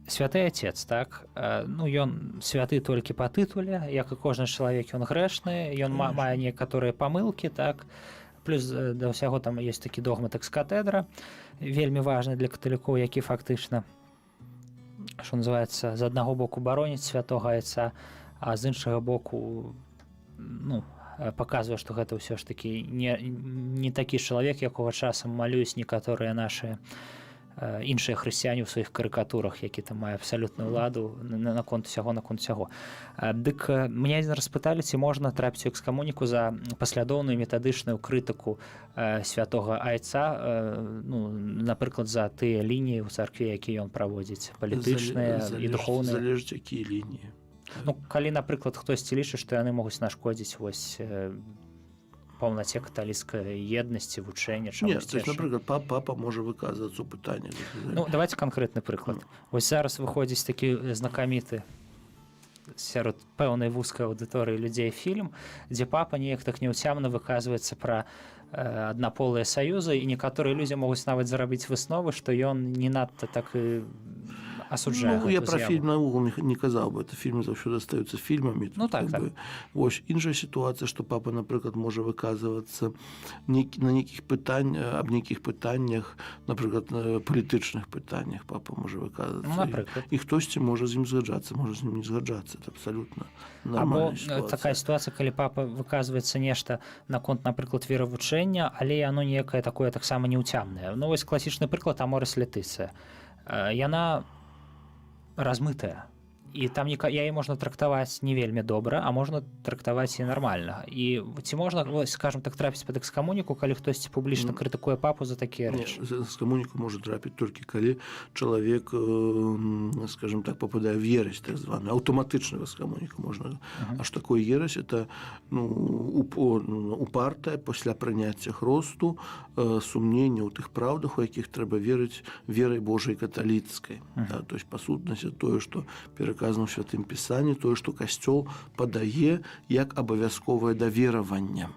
S2: Святы айцец, так? Ну, ён святы толькі па тытуле, як і кожны чалавек, ён грэшны, ён мае некаторыя памылкі, так? Плюс да ўсяго там ёсць такі догмат экс-катедра, вельмі важны для каталікоў, які фактычна, што называецца, з аднаго боку бароніць святога айца, а з іншага боку, ну, паказвае, што гэта ўсё ж такі не такі чалавек, якога часам малююць некаторыя нашыя іншыя хрысціяне ў сваіх карыкатурах, які там мае абсалютную ўладу наконт усяго. Дык мне адзін раз пыталі, ці можна трапіць у экскамуніку за паслядоўную метадычную крытыку святога айца, ну, напрыклад, за тыя лініі ў царкве, якія ён праводзіць, палітычныя і духоўныя.
S1: Залежыць, якія лініі.
S2: Ну, калі, напрыклад, хтосьці лічыць, што яны могуць нашкодзіць вось паўнаце каталіцкай еднасці, вучэння, чамусь
S1: яшчэ. Напрыклад, папа можа выказвацца ў пытаннях.
S2: Ну, давайте канкрэтны прыклад. Вось зараз выходзіць такі знакаміты сярод пэўнай вузкай аўдыторыі людзей фільм, дзе папа неяк так няўцямна выказваецца пра аднаполыя саюзы, і некаторыя людзі могуць нават зарабіць высновы, што ён не надта так і асуджае.
S1: Ну, я пра фільм наогул не казаў бы, это фільмы заўсёды астаюцца фільмамі.
S2: Ну, так.
S1: Вось, іншая сітуацыя, што папа, напрыклад, можа выказвацца на нейкіх аб нейкіх пытаннях, напрыклад, палітычных пытаннях папа можа выказвацца.
S2: Ну, напрыклад.
S1: І хтосьці можа з ім згаджацца, можа з ім не згаджацца. Это абсалютна нармальная сітуацыя.
S2: Або такая сітуацыя, калі папа выказваецца нешта наконт, напрыклад, веравучэння, але яно некае такое таксама неўцямнае. Ну, вось класічны прыклад Аморис Летыцыя. Яна размытая. і там яе можна трактаваць не вельмі добра, а можна трактаваць і нармальна. І ці можна, скажем так, трапіць пад экскамуніку, калі хтосьці публічна крытыкуе папу за такія рэчы?
S1: Экскамуніку можа трапіць толькі калі чалавек, скажем так, попадае в ересь, так званую, аўтаматычна в экскамуніку можна. Аж такой ересь, это упартае пасля прыняцця хросту сумненне ў тых праўдах, у якіх трэба верыць верай Божай каталіцкай. То есть, па сутнасці, тое, што пераказано ў Святым Пісанні, тое, што Касцёл падае як абавязковае давераванне.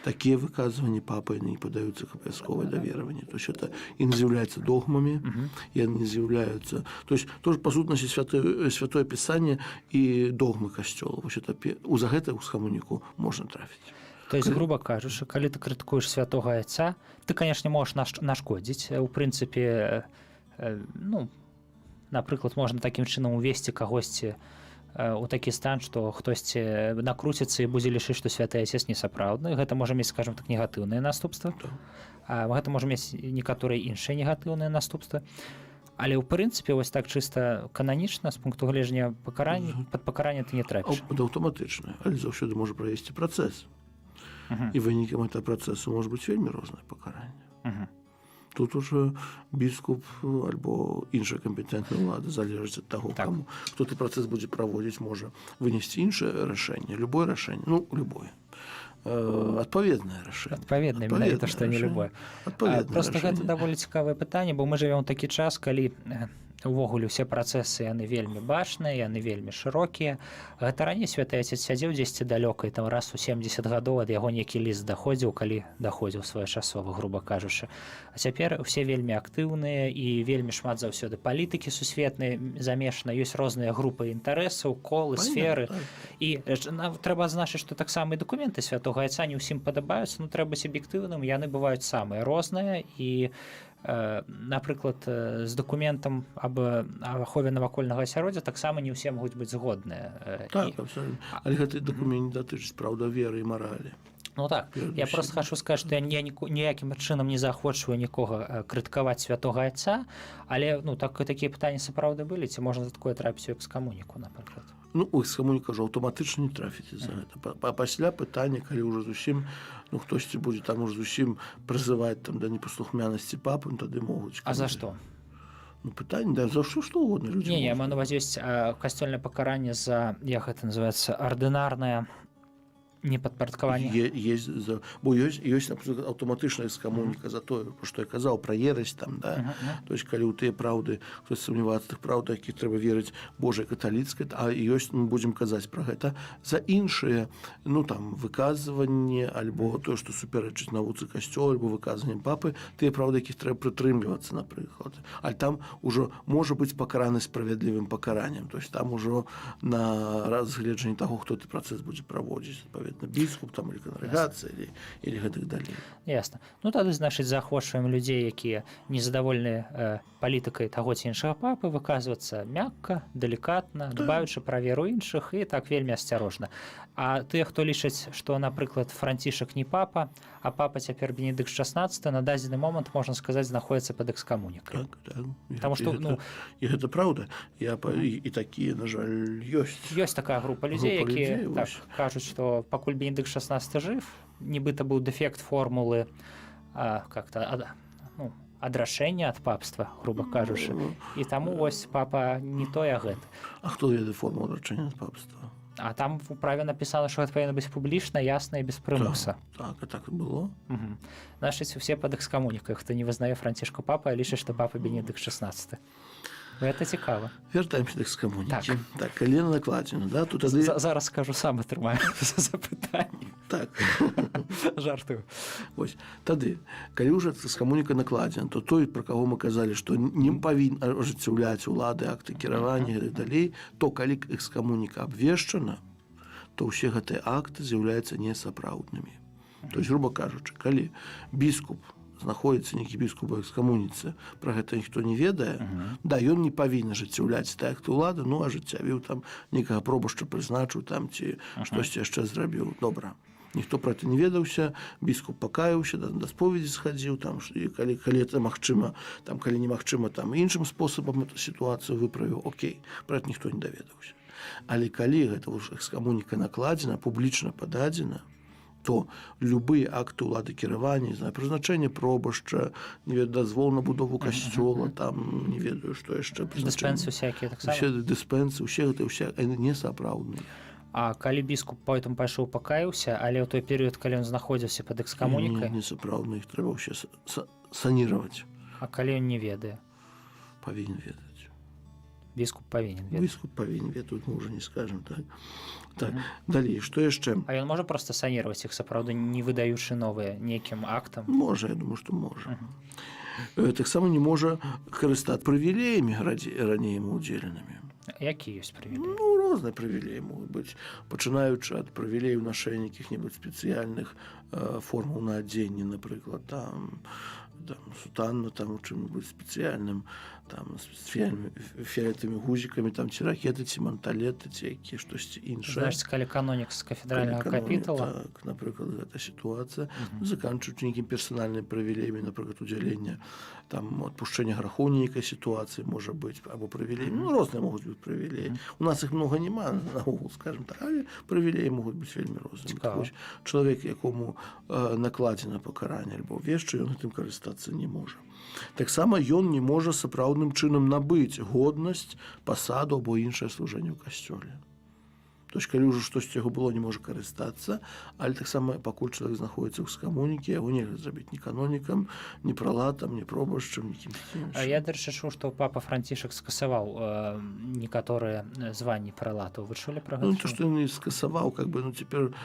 S1: Такія выказванні папы не падаюцца як абавязковае давераванне. То есть, это і не з'яўляецца догмамі, яны з'яўляюцца... То есть, тоже, па сутнасці, Святое Пісанне і догмы Касцёла. За гэта ў экскамуніку можна трафіць.
S2: То есть, грубо кажучы, калі ты крытыкуеш святога Айца, ты, конечно, можаш нашкодзіць. У прынцыпе, напрыклад, можна такім чынам увесці кагосьці у такі стан, што хтосьці накруціцца і будзе лічыць, што святы Айцец несапраўдны. Гэта можа мець, скажем так, негатыўныя наступствы. Гэта можа мець некаторыя іншыя негатыўныя наступствы. Але ў прынцыпе, вось так чыста кананічна, з пункту гледжання пакарання, пад пакаранне ты не трапіш.
S1: Аўтаматычна, але заўсёды можа правесці працэс. І вынікам гэтага працэсу можа быць вельмі рознае пакаранне. Тут уже біскуп альбо іншая кампетэнтная ўлада, залежыць ад таго, каму, хто ты працэс будзе праводзіць, можа вынесці іншае рашэнне, любое рашэнне, любое. Адпаведнае рашэнне.
S2: Адпаведнае, менавіта, што не любое. Проста гэта даволі цікавае пытанне, бо мы жывём такі час, калі увогуле ўсе працэсы яны вельмі бачныя, яны вельмі шырокія. Гэта раней святы Айцец сядзеў дзесьці далёка, і там раз у 70 гадоў ад яго нейкі ліст даходзіў, калі даходзіў своечасова, груба кажучы. А цяпер усе вельмі актыўныя і вельмі шмат заўсёды палітыкі сусветныя замешаны, ёсць розныя групы інтарэсаў, колы, сферы. І трэба адзначыць, што таксама і дакументы святога Айца не ўсім падабаюцца, трэба быць аб'ектыўным, яны бываюць самыя розныя, і напрыклад, з дакументам аб ахове навакольнага асяроддзя таксама не ўсе могуць быць згодныя.
S1: Так, абсолютно. Але гэты дакумент датычыць, праўда, веры і маралі.
S2: Так, я просто хочу сказаць, што я ніякім чынам не заахвочваю нікога крытыкаваць святога Айца, але такія пытанні сапраўды былі, ці можна за такое трапіць у экскамуніку, напрыклад?
S1: У экскамуніку ж аўтаматычна не трафіце за гэта. Пасля пытання, калі ўжо зусім, хтосьці будзе там ўжо зусім прызываць да непаслухмянасці папы, тады могуць.
S2: А за што?
S1: Пытанне, за што угодно людзі.
S2: Не, я маю на ўвазе ёсць касцёльнае пакаранне за, як гэта называецца, ардынарнае непадпарадкаванне.
S1: Бо ёсць, напрыклад, аўтаматычная экскамуніка за тое, што я казаў пра ересь там, да? То есть, калі ў тыя праўды, хтось сумняваецца тых праўд, якіх трэба верыць Божай каталіцкай, а ёсць, мы будзем казаць пра гэта, за іншыя, выказванні, альбо тое, што суперечыць навуцы Касцёла, альбо выказваннем папы, тыя праўды, якіх трэба прытрымлівацца, напрыклад. Але там ужо можа быць пакараны справядлівым пакараннем. То есть, там ужо на разгледжанне таго, хто ты працэс будзе праводзіць, біскуп там или конгрэгацыя или гэтых далей.
S2: Ясна. Тады, значыць, заахвочваем людзей, якія незадаволеныя палітыкай таго ці іншага папы, выказвацца мякка, далікатна, дбаючы пра веру іншых і так вельмі асцярожна. А тыя, хто лічаць, што, напрыклад, Францішак не папа, а папа цяпер Бенедыкт XVI, на дадзены момант, можна сказаць, знаходзіцца пад экскамунікай.
S1: Так. І гэта праўда. І такія, на жаль, ёсць.
S2: Ёсць такая група людзей, якія кажуць, што пакуль Бенедыкт XVI жыв, нібыта быў дэфект формулы адрашэння ад папства, груба кажучы. І таму вось папа не той, а гэта.
S1: А хто ведае формулу адрашэння ад папства?
S2: А там у праве напісана, што гэта павінна быць публічна, ясна і без прымуса.
S1: Так і было.
S2: Значыць, усе пад экскамунікай, хто не вызнае Францішку папа, а лічыць, што папа Бенедыкт XVI. Гэта цікава.
S1: Вяртаемся да экскамунікі. Так, калі накладзена, да?
S2: Зараз скажу, сам атрымаю за пытанне.
S1: Так.
S2: Жартую.
S1: Вось, тады, калі ўжо экскамуніка накладзена, то той, пра каго мы казалі, што не павінен ажыццяўляць улады, акты кіравання і далей, то калі экскамуніка абвешчана, то ўсе гэтыя акты з'яўляюцца несапраўднымі. То есть, грубо кажучы, калі біскуп знаходзіцца нейкі біскуп у экскамуніцы, пра гэта ніхто не ведае, ён не павінен ажыццяўляць акты ўлады, ажыццявіў там некага пробашча прызначыў там ці штосьці яшчэ зрабіў. Добра. ніхто пра это не ведаўся, біскуп пакаяўся, да споведзі схадзіў, там, і калі это магчыма, там, калі немагчыма, там, іншым спосабам эту сітуацыю выправіў, окей, пра это ніхто не даведаўся. Але калі гэта ўжо экскамуніка накладзена, публічна пададзена, то любыя акты ўлады кіравання, не знаю, прызначэнне пробашча, не ведаю, дазвол на будову касцёла, там, не ведаю, што яшчэ,
S2: Дыспенсы всякія таксама?
S1: Усе дыспенсы, усе гэта не сапраўдныя.
S2: А калі біскуп потым пайшоў пакаяўся, але ў той перыяд, калі ён знаходзіўся пад экскамунікай?
S1: Не сапраўдна, іх трэба ўсе саніраваць.
S2: А калі ён не ведае?
S1: Павінен ведаць.
S2: Біскуп павінен ведаць.
S1: Біскуп павінен ведаць, тут мы ўжо не скажам, так. Так, далей, што яшчэ?
S2: А ён можа проста саніраваць іх, сапраўды, не выдаючы новыя нейкім актам?
S1: Можа, я думаю, што можа. Таксама не можа карыстаць прывілеямі раней ему удзеленымі.
S2: Які ёсць прывілеі?
S1: Ну, розныя прывілеі могуць быць, пачынаючы ад прывілеяў нашэння якіх-небудзь спецыяльных формаў на адзенне, напрыклад, там сутанна, там у чым-небудзь спецыяльным, там з фіолетавымі гузікамі, там ці ракеты, ці манталеты, ці якія штосьці іншае.
S2: Значыць, калі канонік з кафедральнага капітала?
S1: Так, напрыклад, гэта сітуацыя, заканчваючы нейкім персанальным прывілеямі, напрыклад, удзялення, там, адпушчэння грахоў нейкай сітуацыі можа быць, або прывілеі. Ну, розныя могуць быць прывілеі. У нас іх многа няма, наогул, скажем так, але прывілеі могуць быць вельмі рознымі. Чалавек, якому накладзена пакаранне альбо вешчы, ён гэтым карыстацца не можа. Таксама ён не можа сапраўдным чынам набыць годнасць, пасаду або іншае служэнне ў касцёле. То есть, калі ўжо штосьці яго было, не можа карыстацца, але таксама пакуль чалавек знаходзіцца ў экскамуніке, яго нельга зрабіць ні канонікам, ні пралатам, ні пробашчам, ні кімсьці іншым.
S2: Я, дарэчы, чуў, што папа Францішак скасаваў некаторыя званні пралатаў. Вы чулі пра гэта?
S1: Ну, то, што ён не скасаваў, как бы, ну, цяпер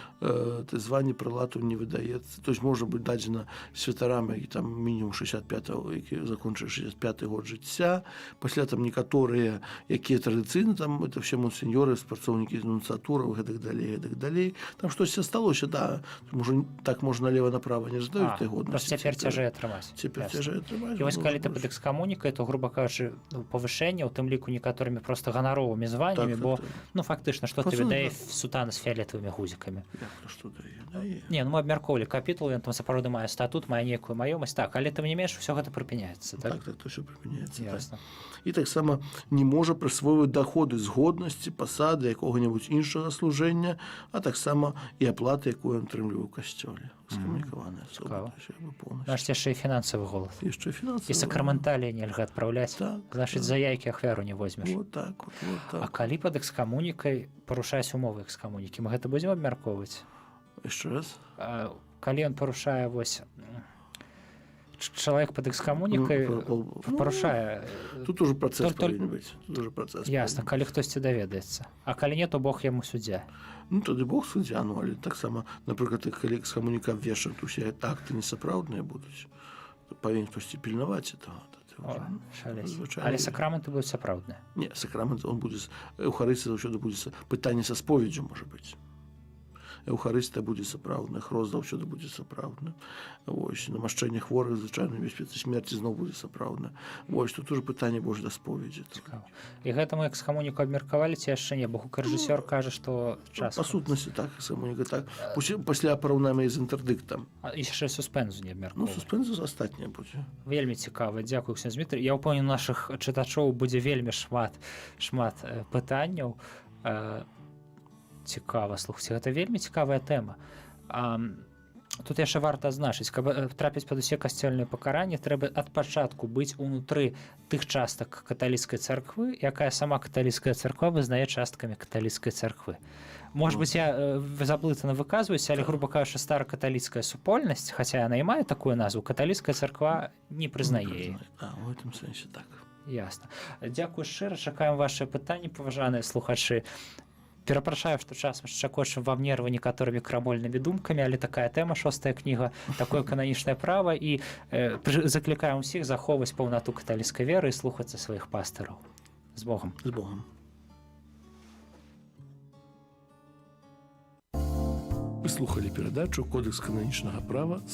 S1: званне пралатаў не выдаецца. То есть, можа быць дадзена святарам, які там мінімум 65-го, які закончылі 65-й год жыцця, пасля там некаторыя, якія традыцыйна, там, это все монсеньоры, спрацоўнікі нунцыятураў, гэтак далей. Там штосьці асталося, да, так можна налева-направа не здаюць той годнасці.
S2: Просто цяпер цяжэй атрымаць.
S1: Цяпер цяжэй атрымаць.
S2: І вось калі ты пад экскамунікай, то, груба кажучы, павышэнне, у тым ліку некаторымі проста ганаровымі званнямі, бо, ну, фактычна, што ты дае сутана з фіолетавымі гузікамі?
S1: Што дае?
S2: Не, ну мы абмяркоўвалі капітул, ён там сапраўды мае статут, мае нейкую маёмасць, так, але тым не менш, усё гэта прыпыняецца, так?
S1: Так, то ўсё прыпыняецца.
S2: Ясна.
S1: І таксама не можа прысвойваць даходы з годнасці, пасады, якога-небудзь іншага служэння, а таксама і аплаты, якую ён атрымліваў у касцёле. Скамунікаваная асоба.
S2: Значыць, яшчэ і фінансавы голад.
S1: Яшчэ фінансавы.
S2: І сакраменталіі нельга адпраўляць. Значыць, за яйкі ахвяру не возьмеш.
S1: Вот так.
S2: А калі пад экскамунікай парушаюць умовы экскамунікі, мы гэта будзем абмяркоўваць?
S1: Яшчэ раз?
S2: Калі ён парушае, вось, чалавек пад экскамунікай парушае...
S1: Тут ужо працэс павінен быць.
S2: Ясна, калі хтосьці даведаецца. А калі не, то Бог яму суддзя.
S1: Ну, тады Бог суддзя, ну, але таксама, напрыклад, калі экскамунікам вешаць, то усе акты несапраўдныя будуць. Павінен хтосьці пільнаваць этого.
S2: Але сакрамэнты будуць сапраўдныя?
S1: Не, сакрамент, он будзе... Эўхарыстыя заўсёды будзе... Пытанне са споведдзю, можа быць. Эўхарыстыя будзе сапраўдна, хрост заўсёды будзе сапраўдна. Вось, намашчэнне хворых, звычайна бяспецы смерці зноў будзе сапраўдна. Вось, тут уже пытанне больш да споведзі.
S2: Цікава. І гэта мы экскамуніку абмеркавалі ці яшчэ не? Бо рэжысёр кажа, што час...
S1: Па сутнасці так, экскамуніка так. Пасля параўнаем з інтэрдыктам.
S2: І яшчэ суспензу не абмеркавалі.
S1: Ну, суспензу астатняе будзе.
S2: Вельмі цікава. Дзякую, ксёндз Дмітрый. Я ўпэўнены, нашых чытачоў будзе вельмі шмат пытанняў. Цікава, слухайце, гэта вельмі цікавая тэма. Тут яшчэ варта адзначыць, каб трапіць пад усе касцёльныя пакаранні, трэба ад пачатку быць унутры тых частак каталіцкай царквы, якая сама каталіцкая царква вызнае часткамі каталіцкай царквы. Можа быць, я заблытана выказваюся, але, груба кажучы, старакаталіцкая супольнасць, хаця яна і мае такую назву, каталіцкая царква не прызнае яе.
S1: У гэтым сэнсе так.
S2: Ясна. Дзякую шчыра, чакаем вашыя пытанні, паважаныя слухачы. Перапрашаю, што часам шчакочам вам нервы некаторымі крамольнымі думкамі, але такая тэма, 6-я кніга, такое кананічнае права, і заклікаем усіх захоўваць паўнату каталіцкай веры і слухацца сваіх пастыраў. З Богам.
S1: З Богам. Вы слухалі перадачу «Кодекс кананічнага права» з